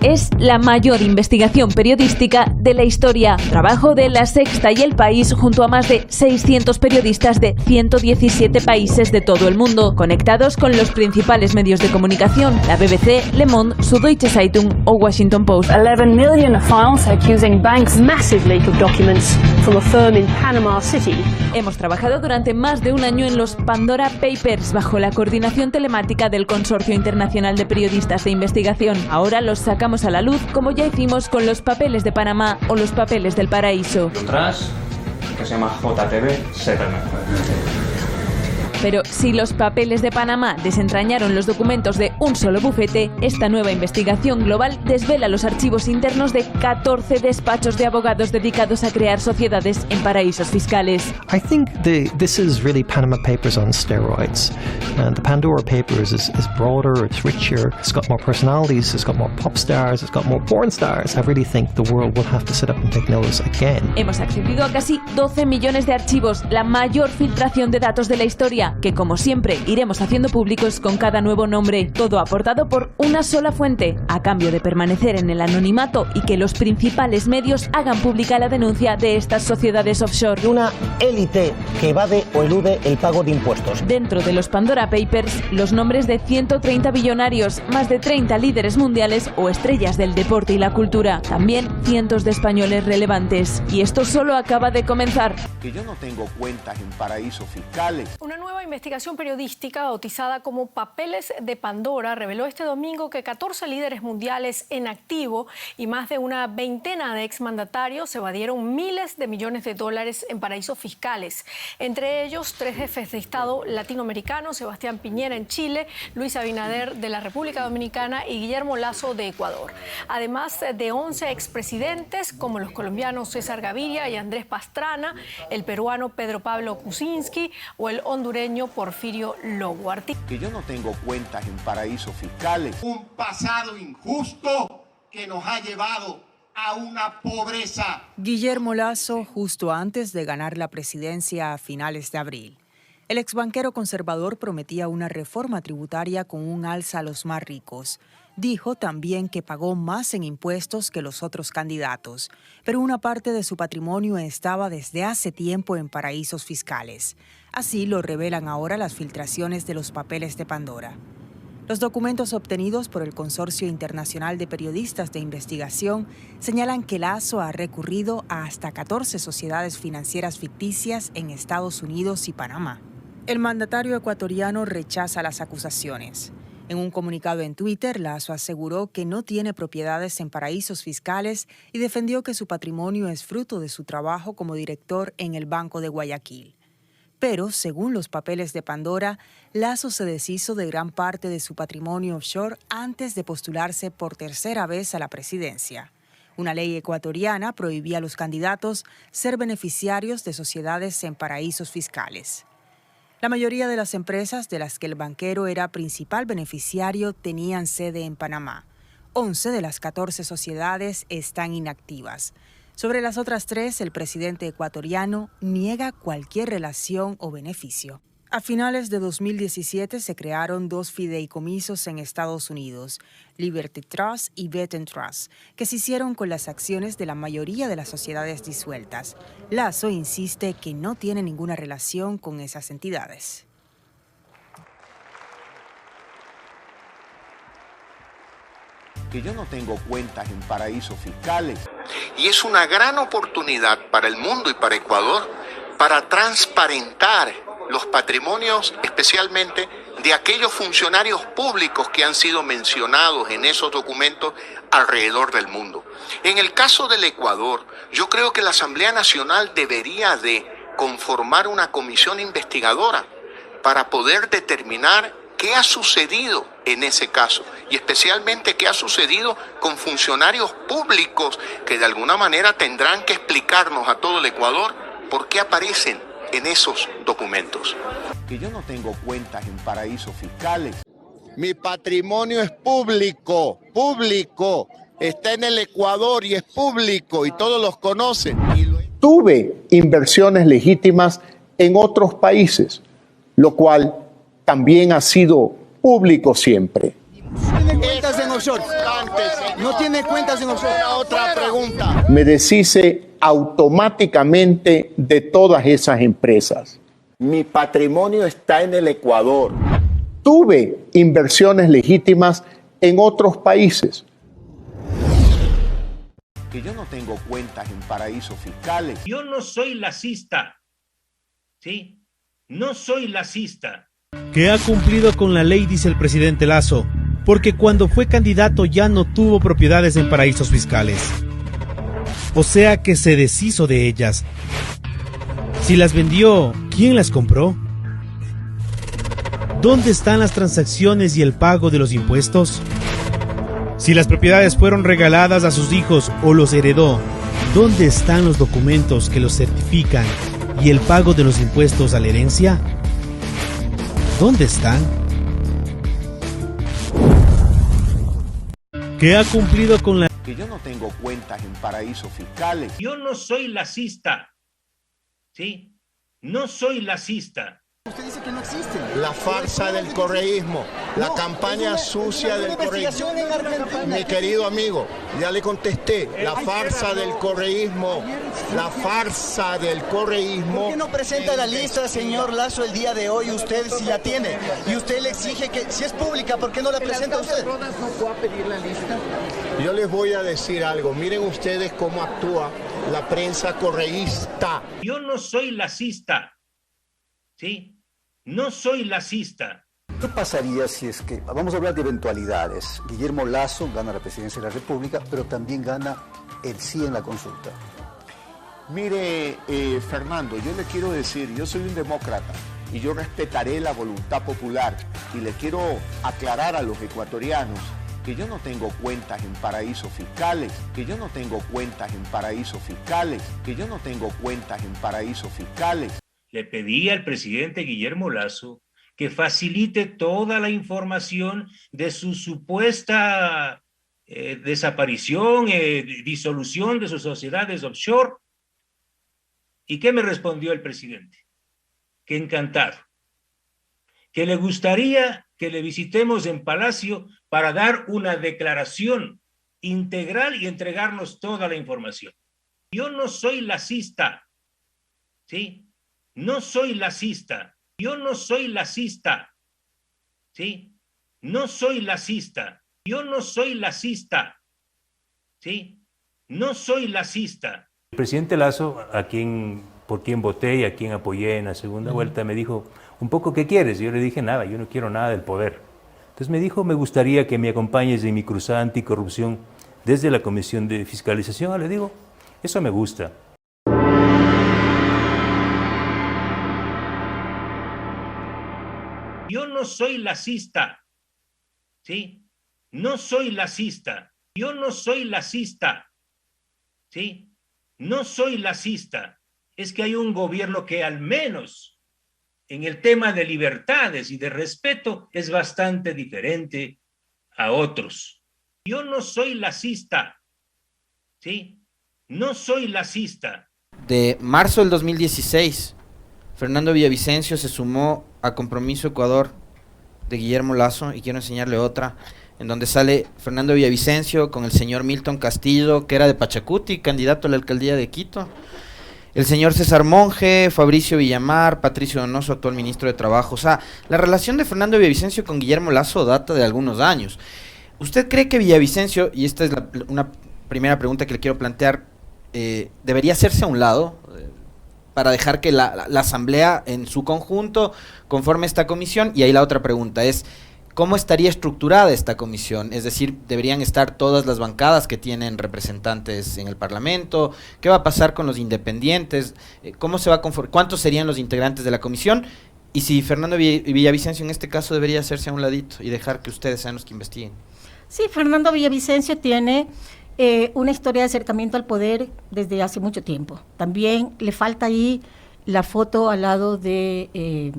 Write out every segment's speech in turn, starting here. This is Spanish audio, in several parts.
Es la mayor investigación periodística de la historia. Trabajo de La Sexta y El País junto a más de 600 periodistas de 117 países de todo el mundo, conectados con los principales medios de comunicación, la BBC, Le Monde, Süddeutsche Zeitung o Washington Post. 11 million files accusing banks massive leak of documents from a firm in Panama City. Hemos trabajado durante más de un año en los Pandora Papers bajo la coordinación telemática del Consorcio Internacional de Periodistas de Investigación. Ahora los sacamos a la luz, como ya hicimos con los papeles de Panamá o los papeles del paraíso. Detrás, que se llama JTB, Pero si los papeles de Panamá desentrañaron los documentos de un solo bufete, esta nueva investigación global desvela los archivos internos de 14 despachos de abogados dedicados a crear sociedades en paraísos fiscales. I think this is really Panama Papers on steroids. And the Pandora Papers is broader, it's richer, it's got more personalities, it's got more pop stars, it's got more porn stars. I really think the world will have to sit up and take notice again. Hemos accedido a casi 12 millones de archivos, la mayor filtración de datos de la historia, que como siempre iremos haciendo públicos con cada nuevo nombre, todo aportado por una sola fuente, a cambio de permanecer en el anonimato y que los principales medios hagan pública la denuncia de estas sociedades offshore. Una élite que evade o elude el pago de impuestos. Dentro de los Pandora Papers, los nombres de 130 billonarios, más de 30 líderes mundiales o estrellas del deporte y la cultura, también cientos de españoles relevantes. Y esto solo acaba de comenzar. Que yo no tengo cuentas en paraísos fiscales. Una nueva investigación periodística bautizada como Papeles de Pandora reveló este domingo que 14 líderes mundiales en activo y más de una veintena de exmandatarios evadieron miles de millones de dólares en paraísos fiscales. Entre ellos, 3 jefes de Estado latinoamericanos, Sebastián Piñera en Chile, Luis Abinader de la República Dominicana y Guillermo Lasso de Ecuador. Además de 11 expresidentes como los colombianos César Gaviria y Andrés Pastrana, el peruano Pedro Pablo Kuczynski o el hondureño Porfirio Lobo. Que yo no tengo cuentas en paraísos fiscales. Un pasado injusto que nos ha llevado a una pobreza. Guillermo Lasso, justo antes de ganar la presidencia a finales de abril. El exbanquero conservador prometía una reforma tributaria con un alza a los más ricos. Dijo también que pagó más en impuestos que los otros candidatos, pero una parte de su patrimonio estaba desde hace tiempo en paraísos fiscales. Así lo revelan ahora las filtraciones de los papeles de Pandora. Los documentos obtenidos por el Consorcio Internacional de Periodistas de Investigación señalan que Lasso ha recurrido a hasta 14 sociedades financieras ficticias en Estados Unidos y Panamá. El mandatario ecuatoriano rechaza las acusaciones. En un comunicado en Twitter, Lasso aseguró que no tiene propiedades en paraísos fiscales y defendió que su patrimonio es fruto de su trabajo como director en el Banco de Guayaquil. Pero, según los papeles de Pandora, Lasso se deshizo de gran parte de su patrimonio offshore antes de postularse por tercera vez a la presidencia. Una ley ecuatoriana prohibía a los candidatos ser beneficiarios de sociedades en paraísos fiscales. La mayoría de las empresas de las que el banquero era principal beneficiario tenían sede en Panamá. 11 de las 14 sociedades están inactivas. Sobre las otras 3, el presidente ecuatoriano niega cualquier relación o beneficio. A finales de 2017 se crearon 2 fideicomisos en Estados Unidos, Liberty Trust y Betten Trust, que se hicieron con las acciones de la mayoría de las sociedades disueltas. Lasso insiste que no tiene ninguna relación con esas entidades. Que yo no tengo cuentas en paraísos fiscales. Y es una gran oportunidad para el mundo y para Ecuador para transparentar los patrimonios, especialmente de aquellos funcionarios públicos que han sido mencionados en esos documentos alrededor del mundo. En el caso del Ecuador, yo creo que la Asamblea Nacional debería de conformar una comisión investigadora para poder determinar qué ha sucedido en ese caso y especialmente qué ha sucedido con funcionarios públicos que de alguna manera tendrán que explicarnos a todo el Ecuador por qué aparecen en esos documentos. Que yo no tengo cuentas en paraísos fiscales. Mi patrimonio es público, está en el Ecuador y es público y todos los conocen. Tuve inversiones legítimas en otros países, lo cual también ha sido público siempre. tienen cuentas en offshore. No tienen cuentas en offshore. Otra pregunta. Me deshice automáticamente de todas esas empresas. Mi patrimonio está en el Ecuador. Tuve inversiones legítimas en otros países. Que yo no tengo cuentas en paraísos fiscales. Yo no soy lacista, ¿sí? No soy lacista. Que ha cumplido con la ley, dice el presidente Lasso, porque cuando fue candidato ya no tuvo propiedades en paraísos fiscales. O sea que se deshizo de ellas. Si las vendió, ¿quién las compró? ¿Dónde están las transacciones y el pago de los impuestos? Si las propiedades fueron regaladas a sus hijos o los heredó, ¿dónde están los documentos que los certifican y el pago de los impuestos a la herencia? ¿Dónde están? Que ha cumplido con la... Que yo no tengo cuentas en paraísos fiscales. Yo no soy lacista, ¿sí? No soy lacista. Usted dice que no existe. La farsa del correísmo, la campaña sucia del correísmo. Mi querido amigo, ya le contesté, la farsa del correísmo, la farsa del correísmo. ¿Por qué no presenta la lista, señor Lasso, el día de hoy? Usted sí la tiene. Y usted le exige que, si es pública, ¿por qué no la presenta usted? Yo les voy a decir algo. Miren ustedes cómo actúa la prensa correísta. Yo no soy lacista, ¿sí? No soy lacista. ¿Qué pasaría si es que, vamos a hablar de eventualidades, Guillermo Lasso gana la presidencia de la República, pero también gana el sí en la consulta? Mire, Fernando, yo le quiero decir, yo soy un demócrata y yo respetaré la voluntad popular y le quiero aclarar a los ecuatorianos que yo no tengo cuentas en paraísos fiscales, que yo no tengo cuentas en paraísos fiscales, que yo no tengo cuentas en paraísos fiscales. Le pedí al presidente Guillermo Lasso que facilite toda la información de su supuesta desaparición, disolución de sus sociedades offshore. ¿Y qué me respondió el presidente? Que encantado. Que le gustaría que le visitemos en Palacio para dar una declaración integral y entregarnos toda la información. Yo no soy lacista, ¿sí? No soy lacista. Yo no soy lacista, ¿sí? No soy lacista. Yo no soy lacista, ¿sí? No soy lacista. El presidente Lasso, por quien voté y a quien apoyé en la segunda vuelta, me dijo, un poco, ¿qué quieres? Yo le dije, nada, yo no quiero nada del poder. Entonces me dijo, me gustaría que me acompañes en mi cruzada anticorrupción desde la Comisión de Fiscalización. Le digo, eso me gusta. Yo no soy lacista, ¿sí? No soy lacista. Yo no soy lacista, ¿sí? No soy lacista. Es que hay un gobierno que al menos en el tema de libertades y de respeto es bastante diferente a otros. Yo no soy lacista, ¿sí? No soy lacista. De marzo del 2016, Fernando Villavicencio se sumó a Compromiso Ecuador de Guillermo Lasso, y quiero enseñarle otra, en donde sale Fernando Villavicencio con el señor Milton Castillo, que era de Pachacuti, candidato a la alcaldía de Quito, el señor César Monge, Fabricio Villamar, Patricio Donoso, actual ministro de Trabajo. O sea, la relación de Fernando Villavicencio con Guillermo Lasso data de algunos años. ¿Usted cree que Villavicencio, y esta es una primera pregunta que le quiero plantear, debería hacerse a un lado para dejar que la asamblea en su conjunto conforme esta comisión? Y ahí la otra pregunta es, ¿cómo estaría estructurada esta comisión? Es decir, ¿deberían estar todas las bancadas que tienen representantes en el Parlamento? ¿Qué va a pasar con los independientes? ¿Cómo se va a conformar? ¿Cuántos serían los integrantes de la comisión? Y si Fernando Villavicencio en este caso debería hacerse a un ladito y dejar que ustedes sean los que investiguen. Sí, Fernando Villavicencio tiene una historia de acercamiento al poder desde hace mucho tiempo. También le falta ahí la foto al lado de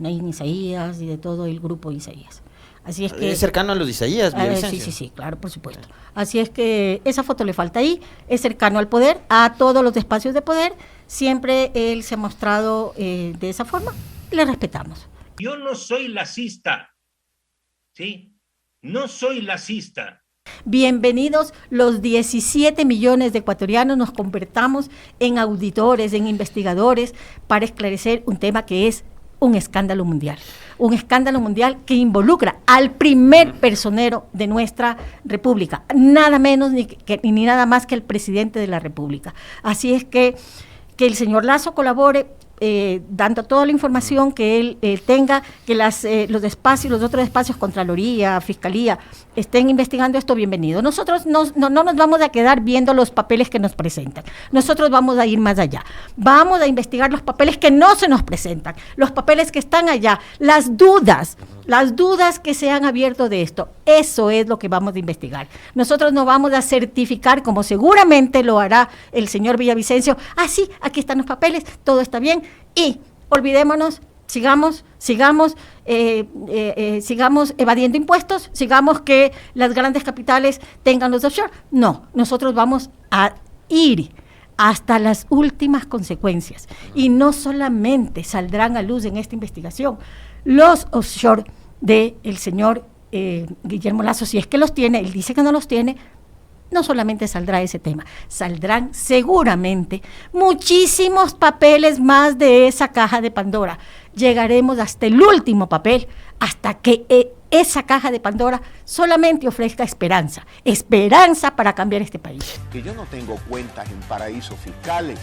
Naín Isaías y de todo el grupo Isaías. Así es que es cercano a los Isaías, Villavicencio. Sí, claro, por supuesto. Así es que esa foto le falta ahí, es cercano al poder, a todos los espacios de poder, siempre él se ha mostrado de esa forma, le respetamos. Yo no soy lacista, ¿sí? No soy lacista. Bienvenidos los 17 millones de ecuatorianos, nos convertamos en auditores, en investigadores para esclarecer un tema que es un escándalo mundial que involucra al primer personero de nuestra república, nada menos ni nada más que el presidente de la república. Así es que el señor Lasso colabore dando toda la información que él tenga, que los otros espacios, Contraloría, Fiscalía, estén investigando esto, bienvenido. Nosotros no nos vamos a quedar viendo los papeles que nos presentan. Nosotros vamos a ir más allá. Vamos a investigar los papeles que no se nos presentan, los papeles que están allá, las dudas que se han abierto de esto. Eso es lo que vamos a investigar. Nosotros no vamos a certificar, como seguramente lo hará el señor Villavicencio, sí, aquí están los papeles, todo está bien, y olvidémonos, sigamos evadiendo impuestos, sigamos que las grandes capitales tengan los offshore. No, nosotros vamos a ir hasta las últimas consecuencias, y no solamente saldrán a luz en esta investigación los offshore del señor Guillermo Lasso, si es que los tiene. Él dice que no los tiene. No solamente saldrá ese tema, saldrán seguramente muchísimos papeles más de esa caja de Pandora. Llegaremos hasta el último papel, hasta que esa caja de Pandora solamente ofrezca esperanza para cambiar este país. Que yo no tengo cuentas en paraísos fiscales.